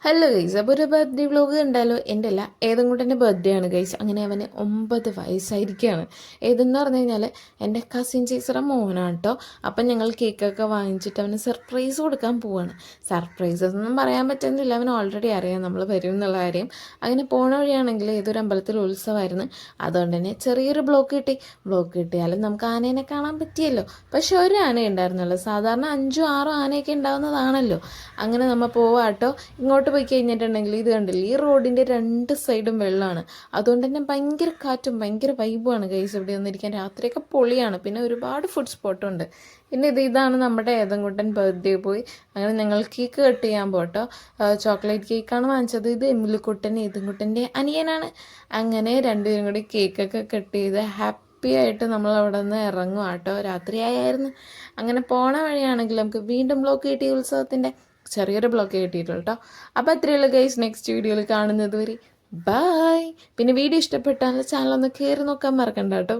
Hello guys, അപ്പോൾ ഒരു birthday vlog കണ്ടാലോ? എൻ്റെ അല്ല, ഏതും കൂടെ എൻ്റെ ബർത്ത്ഡേ ആണ് ഗൈസ്. അങ്ങനെ അവന് 9 വയസ്സായിരിക്കുകയാണ്. ഏതെന്ന് പറഞ്ഞു കഴിഞ്ഞാൽ എൻ്റെ കസിൻ ചേച്ചിയുടെ മോനാണ് കേട്ടോ. അപ്പം ഞങ്ങൾ കേക്കൊക്കെ വാങ്ങിച്ചിട്ട് അവന് സർപ്രൈസ് കൊടുക്കാൻ പോവാണ്. സർപ്രൈസ് ഒന്നും പറയാൻ പറ്റുന്നില്ല, അവന് ഓൾറെഡി അറിയാം നമ്മൾ വരും എന്നുള്ള കാര്യം. അങ്ങനെ പോണ വഴിയാണെങ്കിൽ ഏതൊരു അമ്പലത്തിൽ ഉത്സവമായിരുന്നു. അതുകൊണ്ട് തന്നെ ചെറിയൊരു ബ്ലോക്ക് കിട്ടിയാലും നമുക്ക് ആനേനെ കാണാൻ പറ്റിയല്ലോ. പക്ഷെ ഒരു ആന ഉണ്ടായിരുന്നല്ലോ, സാധാരണ 5-6 ആനയൊക്കെ ഉണ്ടാവുന്നതാണല്ലോ. അങ്ങനെ നമ്മൾ പോവാട്ടോ. ഇങ്ങോട്ട് പോയി കഴിഞ്ഞിട്ടുണ്ടെങ്കിൽ ഇത് കണ്ടില്ലേ, ഈ റോഡിൻ്റെ 2 സൈഡും വെള്ളമാണ്. അതുകൊണ്ട് തന്നെ ഭയങ്കര കാറ്റും ഭയങ്കര വൈബുമാണ് ഗൈസ്. ഇവിടെ വന്നിരിക്കാൻ രാത്രിയൊക്കെ പൊളിയാണ്. പിന്നെ ഒരുപാട് ഫുഡ് സ്പോട്ടുണ്ട്. പിന്നെ ഇതാണ് നമ്മുടെ ഏതൻകുട്ടൻ ബർത്ത്ഡേ പോയി. അങ്ങനെ ഞങ്ങൾ കേക്ക് കട്ട് ചെയ്യാൻ പോട്ടോ. ചോക്ലേറ്റ് കേക്കാണ് വാങ്ങിച്ചത്. ഇത് എമിലിക്കുട്ടൻ ഏതൻകുട്ടൻ്റെ അനിയനാണ്. അങ്ങനെ രണ്ടുപേരും കൂടി കേക്കൊക്കെ കട്ട് ചെയ്ത് ഹാപ്പി ആയിട്ട് നമ്മൾ അവിടെ നിന്ന് ഇറങ്ങും കേട്ടോ. രാത്രിയായിരുന്നു. അങ്ങനെ പോണ വഴിയാണെങ്കിൽ നമുക്ക് വീണ്ടും ബ്ലോക്ക് കിട്ടി. ഉത്സവത്തിൻ്റെ ചെറിയൊരു ബ്ലോക്ക് കിട്ടിയിട്ടുള്ളൂ കേട്ടോ. അപ്പോൾ അത്രയുള്ള ഗൈസ്, നെക്സ്റ്റ് വീഡിയോയിൽ കാണുന്നത് വരെ ബൈ. പിന്നെ വീഡിയോ ഇഷ്ടപ്പെട്ടാൽ ചാനൽ ഒന്ന് കയറി നോക്കാൻ മറക്കണ്ട കേട്ടോ.